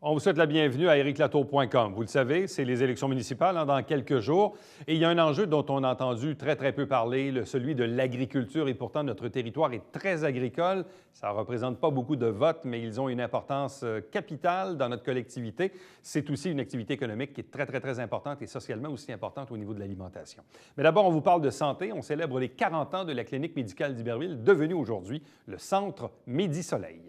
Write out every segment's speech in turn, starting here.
On vous souhaite la bienvenue à ericlatour.com. Vous le savez, c'est les élections municipales dans quelques jours. Et il y a un enjeu dont on a entendu très peu parler, celui de l'agriculture. Et pourtant, notre territoire est très agricole. Ça ne représente pas beaucoup de votes, mais ils ont une importance capitale dans notre collectivité. C'est aussi une activité économique qui est très importante et socialement aussi importante au niveau de l'alimentation. Mais d'abord, on vous parle de santé. On célèbre les 40 ans de la clinique médicale d'Iberville, devenue aujourd'hui le Centre Medi-Soleil.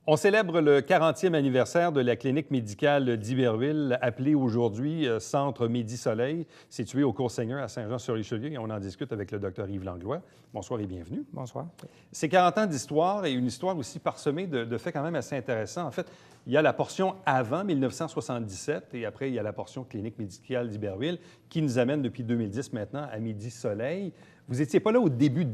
On célèbre le 40e anniversaire de la clinique médicale d'Iberville, appelée aujourd'hui Centre Medi-Soleil, situé au Cours Seigneur à Saint-Jean-sur-Richelieu, et on en discute avec le Dr Yves Langlois. Bonsoir et bienvenue. Bonsoir. C'est 40 ans d'histoire et une histoire aussi parsemée de faits quand même assez intéressants. En fait, il y a la portion avant 1977 et après, il y a la portion clinique médicale d'Iberville qui nous amène depuis 2010 maintenant à Medi-Soleil. Vous n'étiez pas là au début,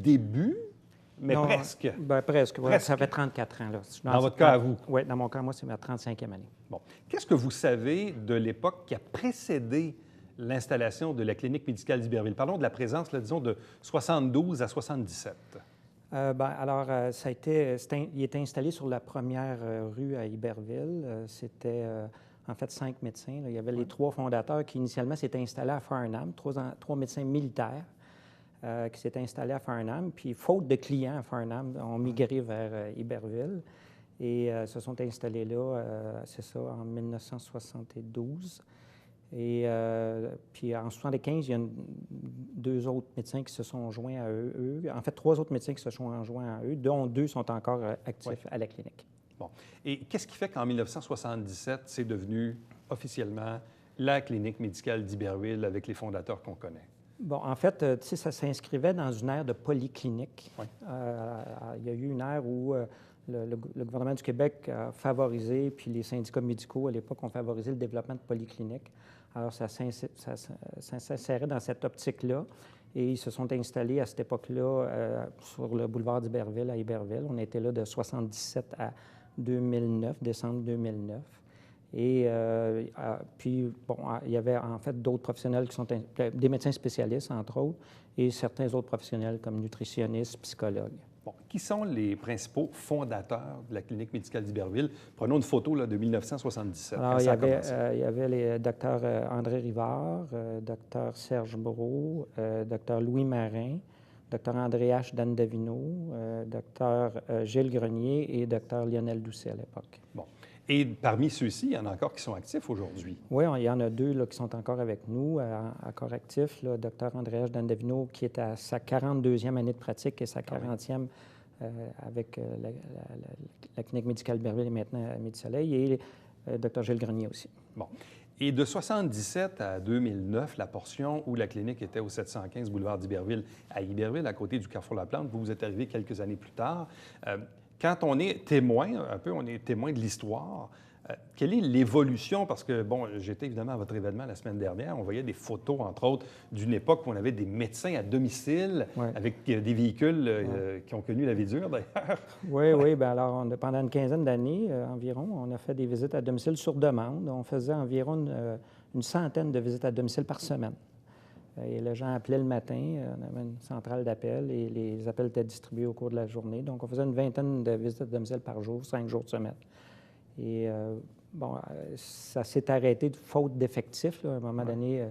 mais non, presque. Bien, presque, oui. Ça fait 34 ans. Là. Dans votre cas, à vous? Oui, dans mon cas, moi, c'est ma 35e année. Bon. Qu'est-ce que vous savez de l'époque qui a précédé l'installation de la clinique médicale d'Iberville? Parlons de la présence, là, disons, de 72 à 77. Il était installé sur la première rue à Iberville. C'était en fait 5 médecins. Là. Il y avait les 3 fondateurs qui, initialement, s'étaient installés à Farnham, 3 médecins militaires. Qui s'étaient installés à Farnham, puis faute de clients à Farnham, ont migré vers Iberville et se sont installés là, c'est ça, en 1972. Et puis en 1975, il y a 2 autres médecins qui se sont joints à eux. En fait, 3 autres médecins qui se sont joints à eux, dont 2 sont encore actifs à la clinique. Bon. Et qu'est-ce qui fait qu'en 1977, c'est devenu officiellement la clinique médicale d'Iberville avec les fondateurs qu'on connaît? Bon, en fait, tu sais, ça s'inscrivait dans une ère de polyclinique. Oui. Il y a eu une ère où le gouvernement du Québec a favorisé, puis les syndicats médicaux, à l'époque, ont favorisé le développement de polycliniques. Alors, ça s'insérait dans cette optique-là. Et ils se sont installés à cette époque-là sur le boulevard d'Iberville, à Iberville. On était là de 1977 à 2009, décembre 2009. Et puis, bon, il y avait en fait d'autres professionnels qui sont des médecins spécialistes, entre autres, et certains autres professionnels comme nutritionnistes, psychologues. Bon. Qui sont les principaux fondateurs de la clinique médicale d'Iberville? Prenons une photo là, de 1977. Alors, il y avait les docteurs André Rivard, docteur Serge Brault, docteur Louis Marin, docteur André H. Dandavino, docteur Gilles Grenier et docteur Lionel Doucet à l'époque. Bon. Et parmi ceux-ci, il y en a encore qui sont actifs aujourd'hui. Oui, il y en a 2 là, qui sont encore avec nous, encore actifs. Le docteur André H. Dandavino, qui est à sa 42e année de pratique et sa 40e avec la clinique médicale d'Iberville et maintenant à Medi-Soleil, et le docteur Gilles Grenier aussi. Bon. Et de 1977 à 2009, la portion où la clinique était au 715 boulevard d'Iberville, à Iberville, à côté du Carrefour La Plante, vous êtes arrivé quelques années plus tard. Quand on est témoin, on est témoin de l'histoire, quelle est l'évolution? Parce que, bon, j'étais évidemment à votre événement la semaine dernière, on voyait des photos, entre autres, d'une époque où on avait des médecins à domicile avec des véhicules qui ont connu la vie dure, d'ailleurs. Oui, bien alors, pendant une quinzaine d'années environ, on a fait des visites à domicile sur demande. On faisait environ une centaine de visites à domicile par semaine. Et les gens appelaient le matin, on avait une centrale d'appel et les appels étaient distribués au cours de la journée. Donc, on faisait une vingtaine de visites à domicile par jour, 5 jours de semaine. Et ça s'est arrêté de faute d'effectifs. À un moment donné,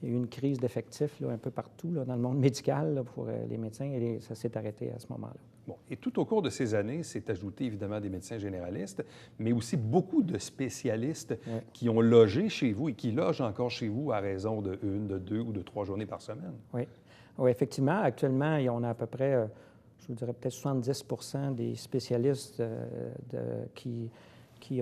il y a eu une crise d'effectifs un peu partout dans le monde médical là, pour les médecins et ça s'est arrêté à ce moment-là. Bon. Et tout au cours de ces années, s'est ajouté évidemment des médecins généralistes, mais aussi beaucoup de spécialistes qui ont logé chez vous et qui logent encore chez vous à raison de 1, de 2 ou de 3 journées par semaine. Oui, effectivement. Actuellement, on a à peu près, je vous dirais peut-être 70 des spécialistes qui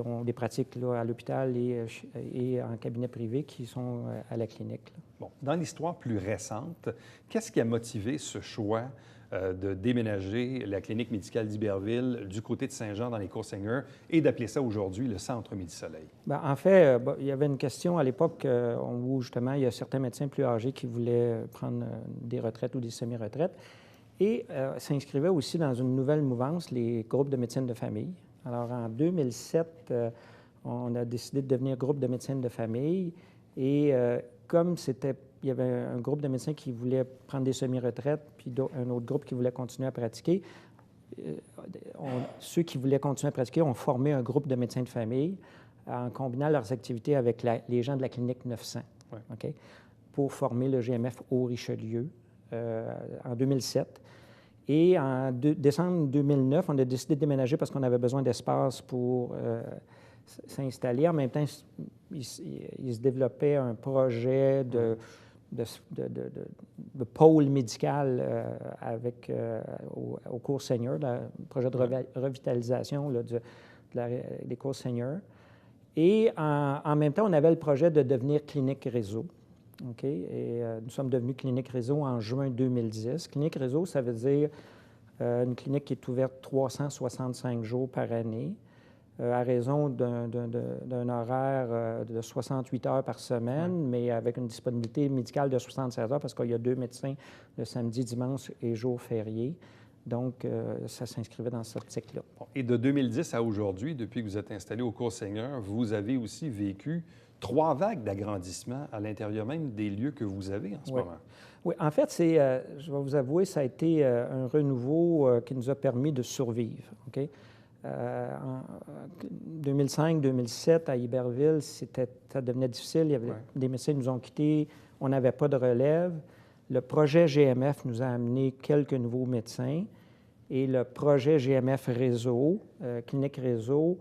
ont des pratiques là, à l'hôpital et en cabinet privé qui sont à la clinique. Là. Bon. Dans l'histoire plus récente, qu'est-ce qui a motivé ce choix de déménager la clinique médicale d'Iberville du côté de Saint-Jean dans les Cours-Seigneur et d'appeler ça aujourd'hui le Centre Medi-Soleil? Bien, en fait, il y avait une question à l'époque où justement il y a certains médecins plus âgés qui voulaient prendre des retraites ou des semi-retraites et s'inscrivaient aussi dans une nouvelle mouvance, les groupes de médecine de famille. Alors, en 2007, on a décidé de devenir groupe de médecine de famille et comme c'était il y avait un groupe de médecins qui voulaient prendre des semi-retraites, puis un autre groupe qui voulait continuer à pratiquer. Ceux qui voulaient continuer à pratiquer ont formé un groupe de médecins de famille en combinant leurs activités avec les gens de la clinique 900, OK, pour former le GMF au Richelieu en 2007. Et en décembre 2009, on a décidé de déménager parce qu'on avait besoin d'espace pour s'installer. En même temps, il se développait un projet de pôle médical au cours Seigneur, un projet de revitalisation des cours Seigneur. Et en même temps, on avait le projet de devenir clinique réseau. OK? Et nous sommes devenus clinique réseau en juin 2010. Clinique réseau, ça veut dire une clinique qui est ouverte 365 jours par année, à raison d'un horaire de 68 heures par semaine, mais avec une disponibilité médicale de 76 heures parce qu'il y a 2 médecins le samedi, dimanche et jour férié. Donc, ça s'inscrivait dans cette optique-là. Et de 2010 à aujourd'hui, depuis que vous êtes installé au Cours Seigneur, vous avez aussi vécu 3 vagues d'agrandissement à l'intérieur même des lieux que vous avez en ce moment. Oui, en fait, je vais vous avouer, ça a été un renouveau qui nous a permis de survivre. OK? En 2005-2007, à Iberville, ça devenait difficile. Il y avait, des médecins nous ont quittés, on n'avait pas de relève. Le projet GMF nous a amené quelques nouveaux médecins et le projet GMF Réseau, Clinique Réseau,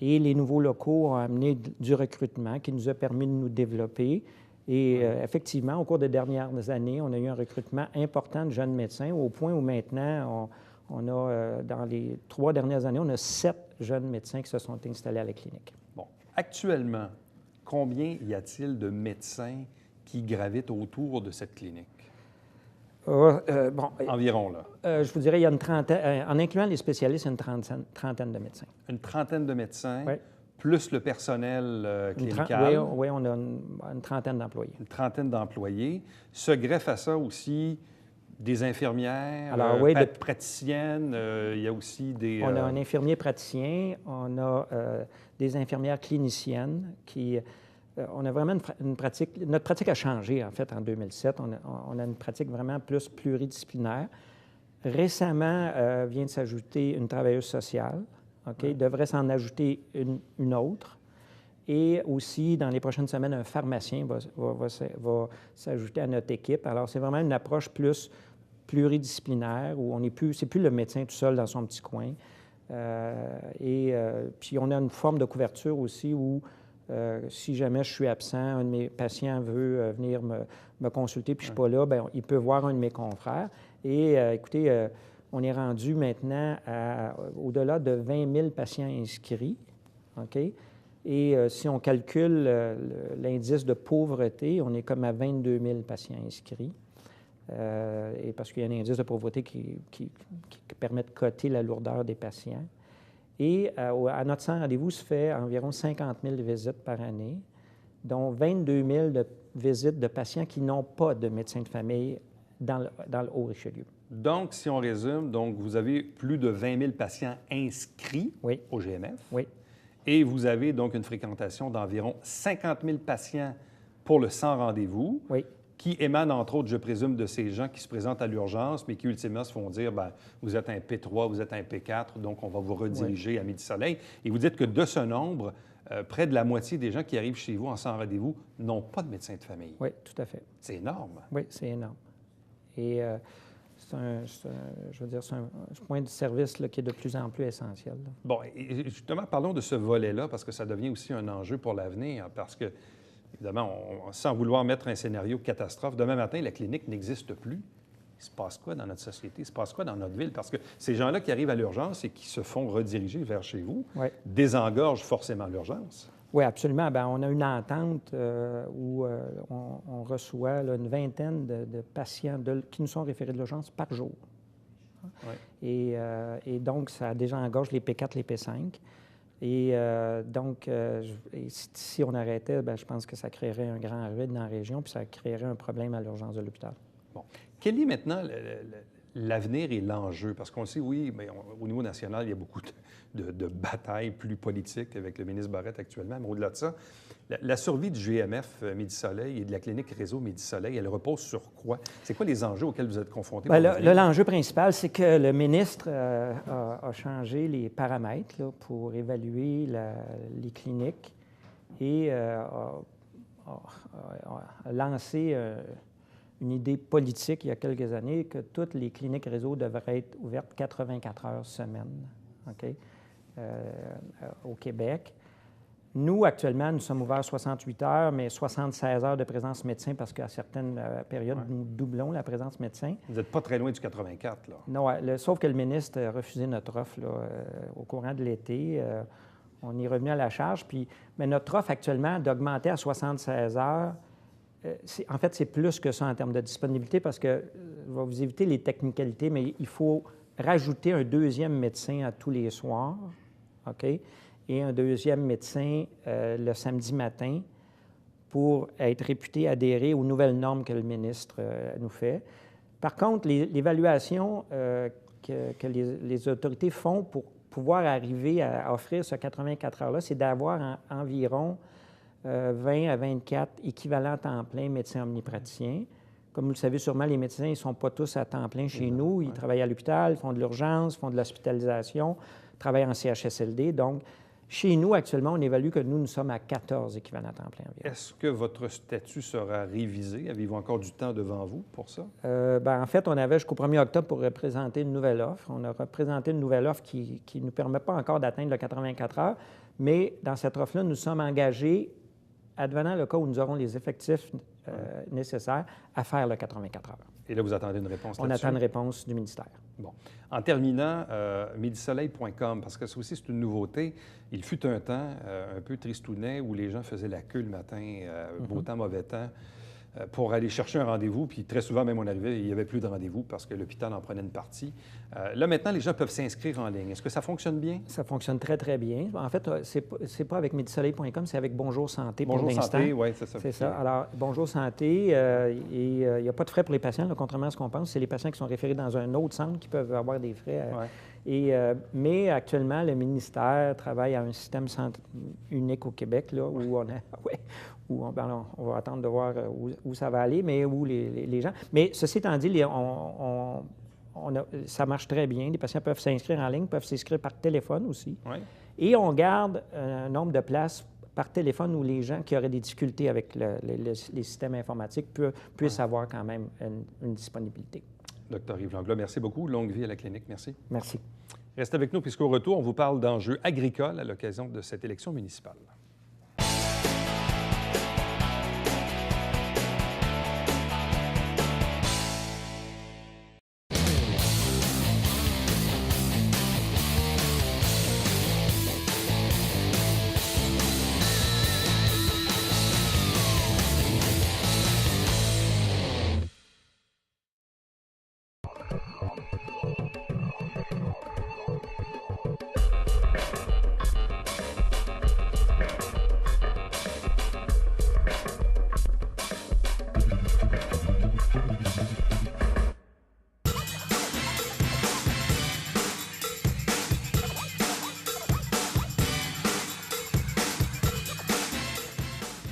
et les nouveaux locaux ont amené du recrutement qui nous a permis de nous développer. Et effectivement, au cours des dernières années, on a eu un recrutement important de jeunes médecins au point où maintenant, on a, dans les 3 dernières années, on a 7 jeunes médecins qui se sont installés à la clinique. Bon. Actuellement, combien y a-t-il de médecins qui gravitent autour de cette clinique? Environ, là. Je vous dirais, il y a une trentaine, en incluant les spécialistes, il y a une trentaine de médecins. Une trentaine de médecins, plus le personnel clinical. Oui, on a une trentaine d'employés. Une trentaine d'employés. Se greffe à ça aussi des infirmières, praticiennes, il y a aussi des... On a un infirmier praticien, on a des infirmières cliniciennes qui... on a vraiment une pratique... Notre pratique a changé, en fait, en 2007. On a une pratique vraiment plus pluridisciplinaire. Récemment, vient de s'ajouter une travailleuse sociale. OK? Il devrait s'en ajouter une autre. Et aussi, dans les prochaines semaines, un pharmacien va s'ajouter à notre équipe. Alors, c'est vraiment une approche plus pluridisciplinaire où c'est plus le médecin tout seul dans son petit coin. Puis, on a une forme de couverture aussi où si jamais je suis absent, un de mes patients veut venir me consulter puis je ne suis pas là, bien, il peut voir un de mes confrères. Et écoutez, on est rendu maintenant au-delà de 20 000 patients inscrits. OK? Et si on calcule l'indice de pauvreté, on est comme à 22 000 patients inscrits. Et parce qu'il y a un indice de pauvreté qui permet de coter la lourdeur des patients. Et à notre centre rendez-vous se fait environ 50 000 visites par année, dont 22 000 visites de patients qui n'ont pas de médecin de famille dans le Haut-Richelieu. Donc, si on résume, vous avez plus de 20 000 patients inscrits au GMF. Oui. Et vous avez donc une fréquentation d'environ 50 000 patients pour le sans rendez-vous. Oui. Qui émanent, entre autres, je présume, de ces gens qui se présentent à l'urgence, mais qui, ultimement, se font dire, bien, vous êtes un P3, vous êtes un P4, donc on va vous rediriger à Midi-Soleil. Et vous dites que de ce nombre, près de la moitié des gens qui arrivent chez vous en sans rendez-vous n'ont pas de médecin de famille. Oui, tout à fait. C'est énorme. Oui, c'est énorme. Et c'est un point de service là, qui est de plus en plus essentiel. Là. Bon, et justement, parlons de ce volet-là, parce que ça devient aussi un enjeu pour l'avenir, parce que évidemment, sans vouloir mettre un scénario catastrophe, demain matin, la clinique n'existe plus. Il se passe quoi dans notre société? Il se passe quoi dans notre ville? Parce que ces gens-là qui arrivent à l'urgence et qui se font rediriger vers chez vous désengorgent forcément l'urgence. Oui, absolument. Bien, on a une entente où on reçoit là, une vingtaine de patients qui nous sont référés de l'urgence par jour. Et donc, ça désengorge les P4, les P5. Et donc, si on arrêtait, bien, je pense que ça créerait un grand vide dans la région, puis ça créerait un problème à l'urgence de l'hôpital. Bon. Quel est maintenant l'avenir et l'enjeu? Parce qu'on le sait, oui, mais au niveau national, il y a beaucoup de batailles plus politiques avec le ministre Barrette actuellement, mais au-delà de ça, La survie du GMF Midi-Soleil et de la clinique Réseau Midi-Soleil, elle repose sur quoi? C'est quoi les enjeux auxquels vous êtes confrontés? L'enjeu principal, c'est que le ministre a changé les paramètres là, pour évaluer les cliniques et a lancé une idée politique il y a quelques années que toutes les cliniques réseau devraient être ouvertes 84 heures semaine, OK, au Québec. Nous, actuellement, nous sommes ouverts 68 heures, mais 76 heures de présence médecin parce qu'à certaines périodes, nous doublons la présence médecin. Vous n'êtes pas très loin du 84, là. Non, sauf que le ministre a refusé notre offre là, au courant de l'été. On est revenu à la charge. Mais notre offre actuellement d'augmenter à 76 heures, en fait, c'est plus que ça en termes de disponibilité parce que, je vais vous éviter les technicalités, mais il faut rajouter un deuxième médecin à tous les soirs, OK? Et un deuxième médecin le samedi matin pour être réputé adhérer aux nouvelles normes que le ministre nous fait. Par contre, l'évaluation que les autorités font pour pouvoir arriver à offrir ce 84 heures-là, c'est d'avoir environ 20 à 24 équivalents temps plein médecins omnipraticiens. Comme vous le savez sûrement, les médecins ne sont pas tous à temps plein chez nous. Ils travaillent à l'hôpital, font de l'urgence, font de l'hospitalisation, travaillent en CHSLD. Donc, chez nous, actuellement, on évalue que nous sommes à 14 équivalents temps plein environ. Est-ce que votre statut sera révisé? Avez-vous encore du temps devant vous pour ça? En fait, on avait jusqu'au 1er octobre pour représenter une nouvelle offre. On a représenté une nouvelle offre qui ne nous permet pas encore d'atteindre le 84 heures, mais dans cette offre-là, nous sommes engagés, advenant le cas où nous aurons les effectifs nécessaires, à faire le 84 heures. Et là, vous attendez une réponse là-dessus? On attend une réponse du ministère. Bon. En terminant, midisoleil.com, parce que ça aussi, c'est une nouveauté. Il fut un temps un peu tristounet où les gens faisaient la queue le matin, beau temps, mauvais temps, pour aller chercher un rendez-vous. Puis très souvent, même on arrivait, il n'y avait plus de rendez-vous parce que l'hôpital en prenait une partie. Là, maintenant, les gens peuvent s'inscrire en ligne. Est-ce que ça fonctionne bien? Ça fonctionne très, très bien. En fait, c'est pas avec midisoleil.com, c'est avec Bonjour Santé pour l'instant. Bonjour Santé, oui, c'est ça. C'est ça. Alors, Bonjour Santé, il n'y a pas de frais pour les patients, là, contrairement à ce qu'on pense. C'est les patients qui sont référés dans un autre centre qui peuvent avoir des frais. Mais actuellement, le ministère travaille à un système unique au Québec, là, où on va attendre de voir où ça va aller, mais où les gens... Mais ceci étant dit, ça marche très bien. Les patients peuvent s'inscrire en ligne, peuvent s'inscrire par téléphone aussi. Oui. Et on garde un nombre de places par téléphone où les gens qui auraient des difficultés avec les systèmes informatiques puissent avoir quand même une disponibilité. Dr. Yves Langlois, merci beaucoup. Longue vie à la clinique. Merci. Merci. Restez avec nous puisqu'au retour, on vous parle d'enjeux agricoles à l'occasion de cette élection municipale.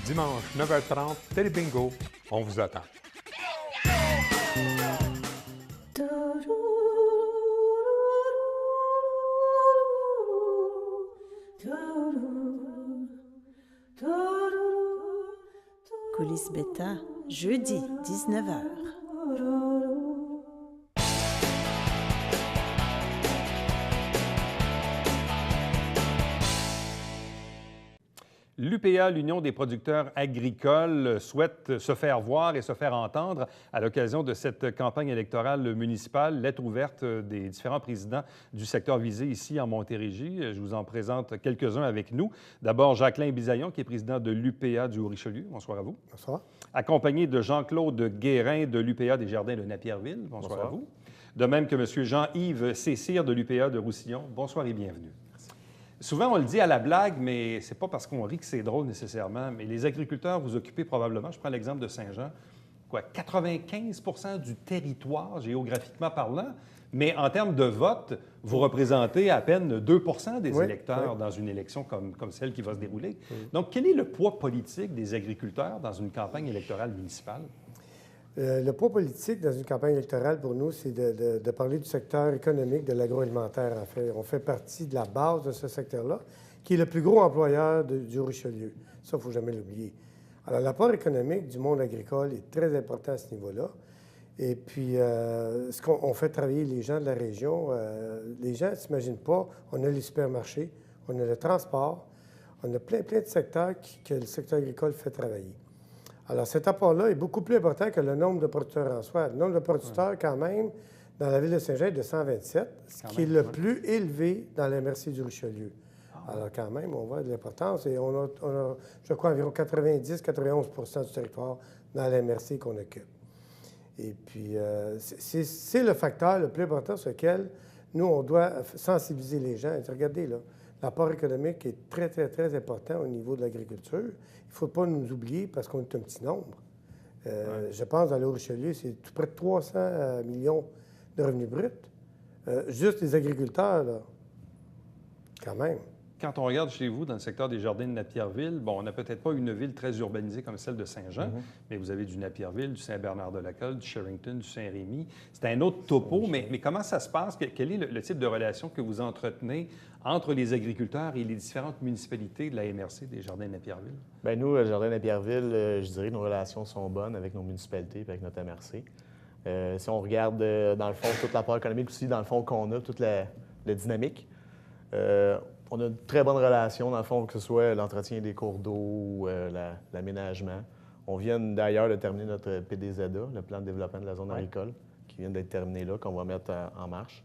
Dimanche, 9h30, Télébingo, on vous attend. Coulisses Bêta, jeudi, 19h. L'UPA, l'Union des producteurs agricoles, souhaite se faire voir et se faire entendre à l'occasion de cette campagne électorale municipale. Lettre ouverte des différents présidents du secteur visé ici en Montérégie. Je vous en présente quelques-uns avec nous. D'abord, Jacqueline Bisaillon, qui est président de l'UPA du Haut-Richelieu. Bonsoir à vous. Bonsoir. Accompagné de Jean-Claude Guérin de l'UPA des Jardins de Napierville. Bonsoir à vous. De même que M. Jean-Yves Cessire de l'UPA de Roussillon. Bonsoir et bienvenue. Souvent, on le dit à la blague, mais c'est pas parce qu'on rit que c'est drôle nécessairement. Mais les agriculteurs, vous occupez probablement, je prends l'exemple de Saint-Jean, 95 du territoire géographiquement parlant, mais en termes de vote, vous représentez à peine 2 des électeurs dans une élection comme celle qui va se dérouler. Donc, quel est le poids politique des agriculteurs dans une campagne électorale municipale? Le poids politique dans une campagne électorale, pour nous, c'est de parler du secteur économique de l'agroalimentaire, en fait. On fait partie de la base de ce secteur-là, qui est le plus gros employeur du Richelieu. Ça, il ne faut jamais l'oublier. Alors, l'apport économique du monde agricole est très important à ce niveau-là. Et puis, ce qu'on fait travailler les gens de la région, les gens ne s'imaginent pas, on a les supermarchés, on a le transport, on a plein de secteurs que le secteur agricole fait travailler. Alors, cet apport-là est beaucoup plus important que le nombre de producteurs en soi. Le nombre de producteurs, quand même, dans la ville de Saint-Jean est de 127, ce qui est le plus élevé dans la MRC du Richelieu. Alors, quand même, on voit de l'importance. Et on a, je crois, environ 90-91 du territoire dans la MRC qu'on occupe. Et puis, c'est le facteur le plus important sur lequel nous, on doit sensibiliser les gens. Et regardez, là, l'apport économique est très, très, très important au niveau de l'agriculture. Il ne faut pas nous oublier parce qu'on est un petit nombre. Je pense, dans le Richelieu, c'est tout près de 300 millions de revenus bruts. Juste les agriculteurs, là, quand même. Quand on regarde chez vous, dans le secteur des Jardins de Napierville, bon, on n'a peut-être pas une ville très urbanisée comme celle de Saint-Jean, mais vous avez du Napierville, du Saint-Bernard-de-la-Colle, du Sherrington, du Saint-Rémy. C'est un autre topo, mais comment ça se passe? Quel est le type de relation que vous entretenez entre les agriculteurs et les différentes municipalités de la MRC des Jardins de Napierville? Bien, nous, le Jardin de Napierville, je dirais que nos relations sont bonnes avec nos municipalités et avec notre MRC. Si on regarde, dans le fond, toute l'apport économique aussi, dans le fond, qu'on a, toute la dynamique, on a une très bonne relation, dans le fond, que ce soit l'entretien des cours d'eau ou l'aménagement. On vient d'ailleurs de terminer notre PDZA, le plan de développement de la zone agricole, qui vient d'être terminé là, qu'on va mettre en marche.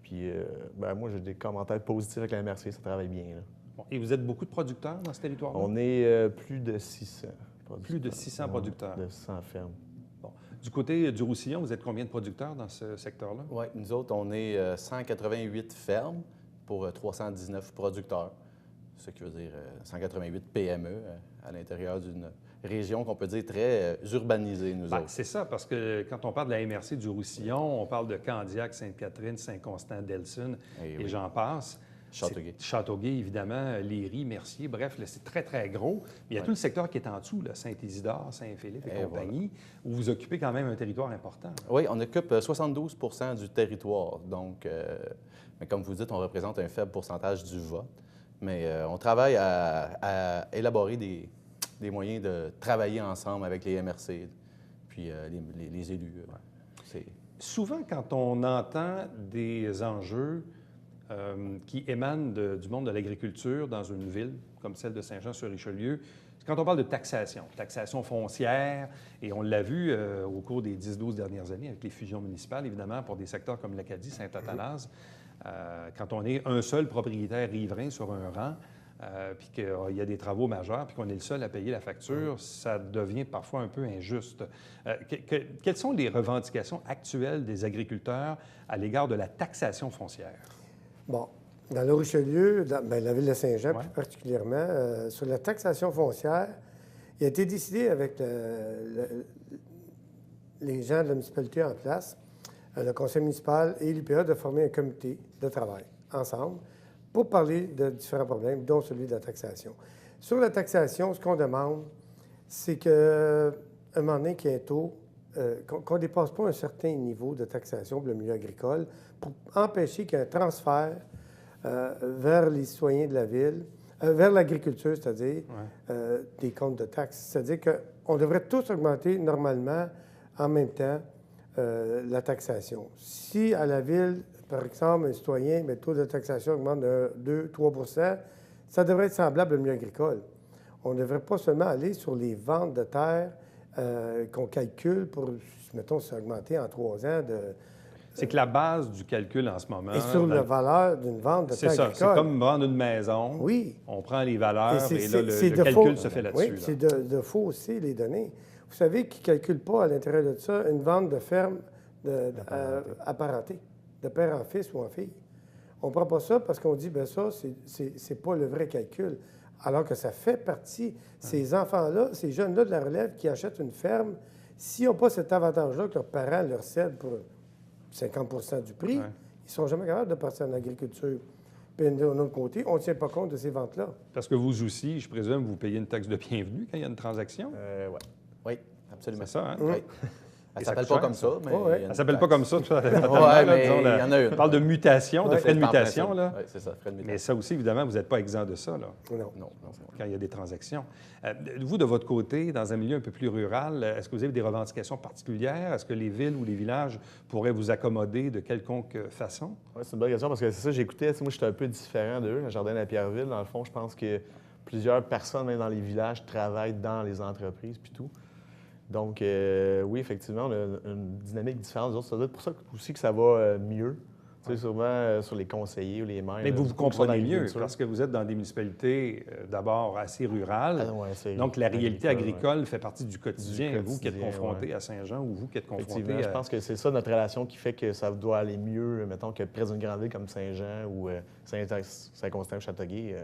Puis, moi, j'ai des commentaires positifs avec la MRC, ça travaille bien. Là. Bon, et vous êtes beaucoup de producteurs dans ce territoire-là? On est plus de 600 producteurs. Plus de 600 producteurs. De 100 fermes. Bon. Du côté du Roussillon, vous êtes combien de producteurs dans ce secteur-là? Oui, nous autres, on est 188 fermes pour 319 producteurs, ce qui veut dire 188 PME à l'intérieur d'une région qu'on peut dire très urbanisée, nous autres. C'est ça, parce que quand on parle de la MRC du Roussillon, on parle de Candiac, Sainte-Catherine, Saint-Constant, Delson, et j'en passe. Châteauguay. Châteauguay, évidemment, Léry, Mercier, bref, c'est très, très gros. Mais il y a tout le secteur qui est en dessous, Saint-Isidore, Saint-Philippe et compagnie, où vous occupez quand même un territoire important. Oui, on occupe 72 du territoire. Donc, mais comme vous dites, on représente un faible pourcentage du vote. Mais on travaille à élaborer des moyens de travailler ensemble avec les MRC, puis les élus. Souvent, quand on entend des enjeux qui émanent du monde de l'agriculture dans une ville comme celle de Saint-Jean-sur-Richelieu, c'est quand on parle de taxation foncière, et on l'a vu au cours des 10-12 dernières années avec les fusions municipales, évidemment, pour des secteurs comme l'Acadie, Saint-Athanase. Quand on est un seul propriétaire riverain sur un rang, puis qu'il y a des travaux majeurs, puis qu'on est le seul à payer la facture, ça devient parfois un peu injuste. Quelles sont les revendications actuelles des agriculteurs à l'égard de la taxation foncière? Bon, dans le Richelieu, la ville de Saint-Jean plus particulièrement, sur la taxation foncière, il a été décidé avec les gens de la municipalité en place, le conseil municipal et l'UPA, de former un comité de travail ensemble pour parler de différents problèmes, dont celui de la taxation. Sur la taxation, ce qu'on demande, c'est qu'à un moment donné, qu'il y ait un taux, qu'on ne dépasse pas un certain niveau de taxation pour le milieu agricole pour empêcher qu'il y ait un transfert vers les citoyens de la ville, vers l'agriculture, c'est-à-dire des comptes de taxes. C'est-à-dire qu'on devrait tous augmenter normalement en même temps la taxation. Si à la ville, par exemple, un citoyen, le taux de taxation augmente de 2-3 % ça devrait être semblable au milieu agricole. On ne devrait pas seulement aller sur les ventes de terres qu'on calcule pour, mettons, s'augmenter en 3 ans de... C'est que la base du calcul en ce moment... Et sur la valeur d'une vente de terre agricole. C'est ça, c'est comme vendre une maison. Oui. On prend les valeurs et là, le calcul se fait là-dessus. Oui, c'est de fausser les données. Vous savez qu'ils ne calculent pas à l'intérieur de ça une vente de ferme apparentée, de père en fils ou en fille. On ne prend pas ça parce qu'on dit, bien ça, c'est pas le vrai calcul. Alors que ça fait partie, ces enfants-là, ces jeunes-là de la relève qui achètent une ferme, S'ils n'ont pas cet avantage-là que leurs parents leur cèdent pour 50 du prix, ils ne sont jamais capables de partir en agriculture. Puis de l'autre côté, on ne tient pas compte de ces ventes-là. Parce que vous aussi, je présume, vous payez une taxe de bienvenue quand il y a une transaction? Ouais. Oui, absolument. C'est ça, hein? Oui. Elle Et ne s'appelle ça pas coûte comme cher, ça, mais... Ouais. il y a Ça une s'appelle pas taxe. comme ça, tout à fait. Ouais, mais Disons, il y en a une. On parle de mutation, de Ouais. frais de C'est en plein mutation, ça. là. Oui, c'est ça, frais de Mais mutation. ça aussi, évidemment, vous n'êtes pas exempt de ça, là, Non. Non. quand il y a des transactions. Vous, de votre côté, dans un milieu un peu plus rural, est-ce que vous avez des revendications particulières? Est-ce que les villes ou les villages pourraient vous accommoder de quelconque façon? Ouais, c'est une bonne question parce que c'est ça, j'écoutais. Moi, j'étais un peu différent d'eux. Le jardin à Pierreville, dans le fond, je pense que plusieurs personnes, même dans les villages, travaillent dans les entreprises puis tout. Donc, oui, effectivement, on a une dynamique différente des autres. Ça doit être pour ça aussi que ça va mieux. Tu sais, sûrement sur les conseillers ou les maires. Mais vous beaucoup qui sont dans comprenez mieux, l'agriculture. parce que vous êtes dans des municipalités d'abord assez rurales. Ah, ouais, c'est Donc, la réalité agricole ouais. fait partie du quotidien. Du Vous qui êtes quotidien, confronté à Saint-Jean ou vous qui êtes confronté Effectivement, je à... pense que c'est ça notre relation qui fait que ça doit aller mieux, mettons, que près d'une grande ville comme Saint-Jean ou Saint-Constant ou Châteauguay.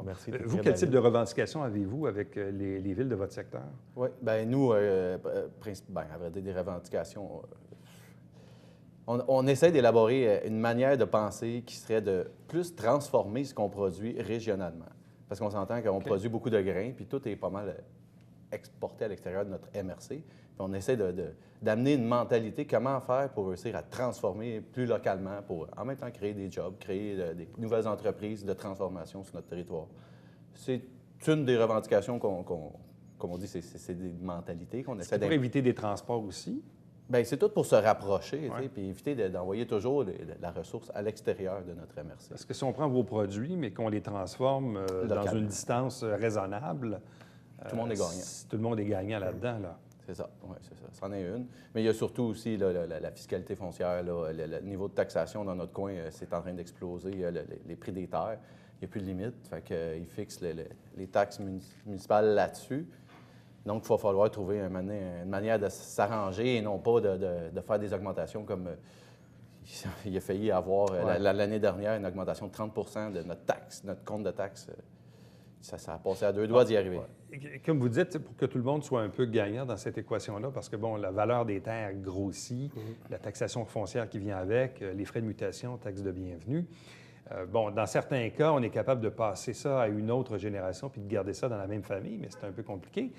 Merci. t'es Vous, près quel la type ville. de revendications avez-vous avec les villes de votre secteur? Oui, bien, nous, à vrai dire, des revendications. On essaie d'élaborer une manière de penser qui serait de plus transformer ce qu'on produit régionalement. Parce qu'on s'entend qu'on produit beaucoup de grains, puis tout est pas mal exporté à l'extérieur de notre MRC. Puis on essaie d'amener une mentalité, comment faire pour réussir à transformer plus localement, pour en même temps créer des jobs, créer des nouvelles entreprises de transformation sur notre territoire. C'est une des revendications comme on dit, c'est des mentalités qu'on essaie Pour éviter des transports aussi? Bien, c'est tout pour se rapprocher, Ouais. puis éviter d'envoyer toujours la ressource à l'extérieur de notre MRC. Parce que si on prend vos produits, mais qu'on les transforme dans Localement. une distance raisonnable... Tout le monde est gagnant. Tout le monde est gagnant là-dedans, là. C'est ça, oui, c'est ça. C'en est une. Mais il y a surtout aussi là, la fiscalité foncière, là, le niveau de taxation dans notre coin, c'est en train d'exploser. Les prix des terres, il n'y a plus de limite. Fait qu'ils fixent les taxes municipales là-dessus. Donc, il va falloir trouver une manière de s'arranger et non pas de faire des augmentations comme il a failli avoir l'année dernière une augmentation de 30 de notre compte de taxes. Ça a passé à deux doigts d'y arriver. Comme vous dites, pour que tout le monde soit un peu gagnant dans cette équation-là, parce que, bon, la valeur des terres grossit, la taxation foncière qui vient avec, les frais de mutation, taxes de bienvenue. Bon, dans certains cas, on est capable de passer ça à une autre génération puis de garder ça dans la même famille, mais c'est un peu compliqué.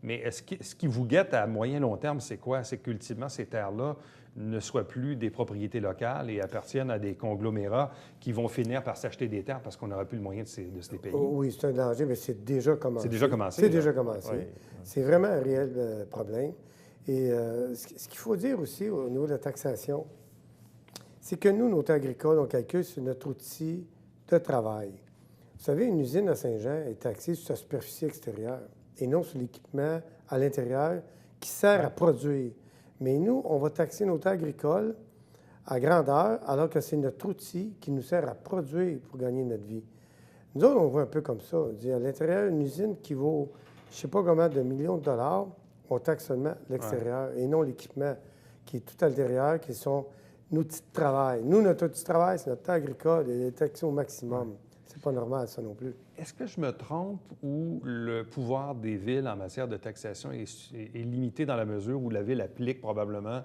Mais ce qui vous guette à moyen-long terme, c'est quoi? C'est qu'ultimement, ces terres-là ne soient plus des propriétés locales et appartiennent à des conglomérats qui vont finir par s'acheter des terres parce qu'on n'aura plus le moyen de se les payer. Oui, c'est un danger, mais c'est déjà commencé. C'est déjà commencé, C'est là. déjà commencé. Oui. C'est vraiment un réel problème. Et ce qu'il faut dire aussi au niveau de la taxation, c'est que nous, nos terres agricoles, on calcule sur notre outil de travail. Vous savez, une usine à Saint-Jean est taxée sur sa superficie extérieure et non sur l'équipement à l'intérieur qui sert à produire. Mais nous, on va taxer nos terres agricoles à grandeur, alors que c'est notre outil qui nous sert à produire pour gagner notre vie. Nous autres, on voit un peu comme ça. On dit, à l'intérieur, une usine qui vaut, je ne sais pas combien de millions de dollars, on taxe seulement l'extérieur et non l'équipement qui est tout à l'intérieur, qui sont nos outils de travail. Nous, notre outil de travail, c'est notre terre agricole, elle est taxée au maximum. C'est pas normal, ça non plus. Est-ce que je me trompe ou le pouvoir des villes en matière de taxation est limité dans la mesure où la ville applique probablement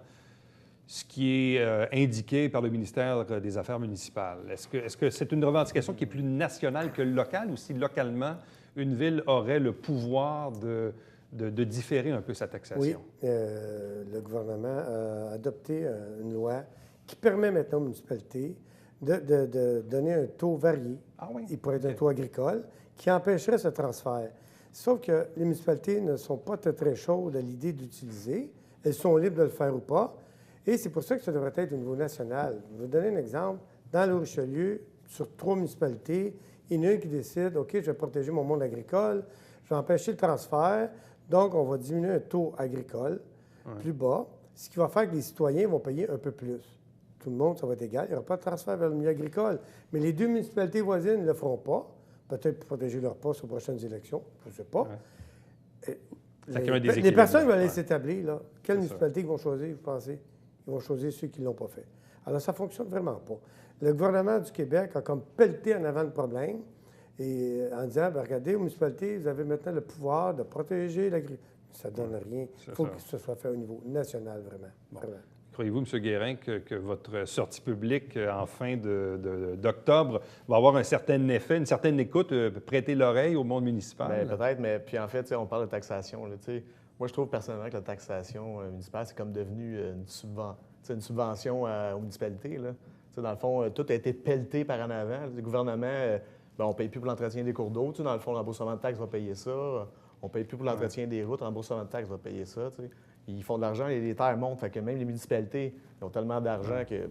ce qui est indiqué par le ministère des Affaires municipales? Est-ce que c'est une revendication qui est plus nationale que locale ou si localement, une ville aurait le pouvoir de différer un peu sa taxation? Oui, le gouvernement a adopté une loi qui permet maintenant aux municipalités de donner un taux varié. Ah oui? Il pourrait être un taux agricole qui empêcherait ce transfert. Sauf que les municipalités ne sont pas très chaudes à l'idée d'utiliser. Elles sont libres de le faire ou pas. Et c'est pour ça que ça devrait être au niveau national. Je vais vous donner un exemple. Dans le Richelieu, sur 3 municipalités, il y en a une qui décide, OK, je vais protéger mon monde agricole, je vais empêcher le transfert, donc on va diminuer un taux agricole plus bas, ce qui va faire que les citoyens vont payer un peu plus. Tout le monde, ça va être égal. Il n'y aura pas de transfert vers le milieu agricole. Mais les 2 municipalités voisines ne le feront pas, peut-être pour protéger leur poste aux prochaines élections, je ne sais pas. Ça crée un Les déséquilibre. personnes vont aller Ouais. s'établir, là. Quelle C'est municipalité ils vont choisir, vous pensez? Ils vont choisir ceux qui ne l'ont pas fait. Alors, ça ne fonctionne vraiment pas. Le gouvernement du Québec a comme pelleté en avant le problème et en disant, bien, regardez, aux municipalités, vous avez maintenant le pouvoir de protéger Ça ne donne rien. Il c'est faut ça. que ce soit fait au niveau national, vraiment. Vraiment. Croyez-vous, M. Guérin, que votre sortie publique en fin d'octobre va avoir un certain effet, une certaine écoute, prêter l'oreille au monde municipal? Bien, peut-être, mais puis en fait, tu sais, on parle de taxation. Là, tu sais. Moi, je trouve personnellement que la taxation municipale, c'est comme devenu une subvention aux municipalités. Là. Tu sais, dans le fond, tout a été pelleté par en avant. Le gouvernement, on ne paye plus pour l'entretien des cours d'eau. Tu sais, dans le fond, le remboursement de taxes va payer ça. On ne paye plus pour l'entretien des routes. Le remboursement de taxes va payer ça. Tu sais. Ils font de l'argent et les terres montent. Fait que même les municipalités ils ont tellement d'argent que,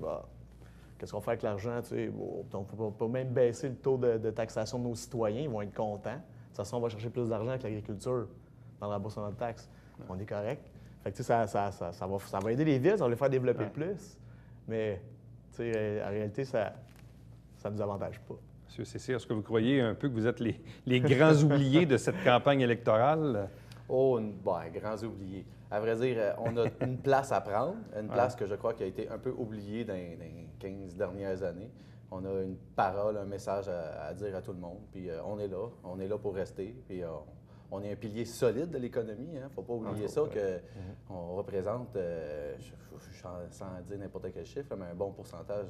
qu'est-ce qu'on fait avec l'argent? Tu sais? On ne peut pas même baisser le taux de taxation de nos citoyens. Ils vont être contents. De toute façon, on va chercher plus d'argent avec l'agriculture dans le remboursement de taxes. On est correct. Fait que, tu sais, ça va aider les villes, ça va les faire développer plus. Mais tu sais, en réalité, ça ne nous avantage pas. M. Cécile, est-ce que vous croyez un peu que vous êtes les grands oubliés de cette campagne électorale? Oh, grands oubliés. À vrai dire, on a une place à prendre, une place que je crois qui a été un peu oubliée dans les 15 dernières années. On a une parole, un message à dire à tout le monde, puis on est là pour rester, puis on est un pilier solide de l'économie. Il ne faut pas oublier ça, qu'on représente, sans dire n'importe quel chiffre, mais un bon pourcentage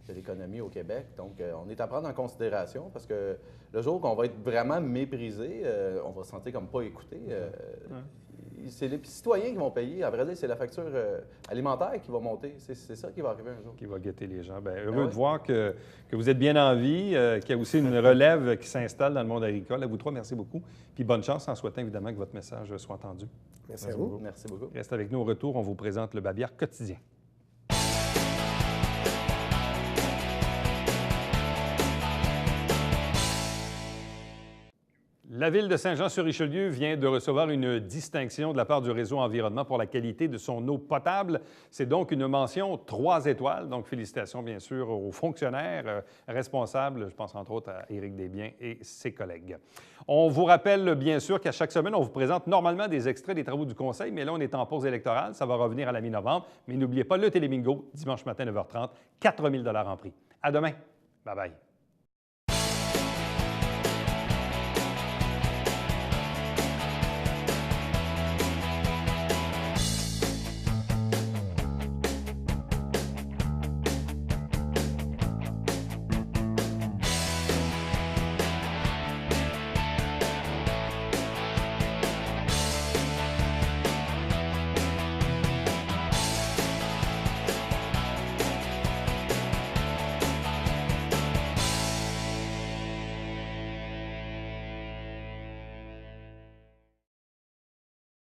de l'économie au Québec. Donc, on est à prendre en considération parce que le jour qu'on va être vraiment méprisé, on va se sentir comme pas écouté. C'est les citoyens qui vont payer. À vrai dire, c'est la facture alimentaire qui va monter. C'est ça qui va arriver un jour. Qui va guetter les gens. Bien, heureux de voir que vous êtes bien en vie, qu'il y a aussi une relève qui s'installe dans le monde agricole. À vous trois, merci beaucoup. Puis bonne chance en souhaitant évidemment que votre message soit entendu. Merci à vous. Merci beaucoup. Reste avec nous au retour. On vous présente le Babillard quotidien. La Ville de Saint-Jean-sur-Richelieu vient de recevoir une distinction de la part du Réseau Environnement pour la qualité de son eau potable. C'est donc une mention 3 étoiles. Donc, félicitations, bien sûr, aux fonctionnaires responsables. Je pense entre autres à Éric Desbiens et ses collègues. On vous rappelle, bien sûr, qu'à chaque semaine, on vous présente normalement des extraits des travaux du Conseil, mais là, on est en pause électorale. Ça va revenir à la mi-novembre. Mais n'oubliez pas le Télébingo, dimanche matin, 9h30, 4 000 $ en prix. À demain. Bye-bye.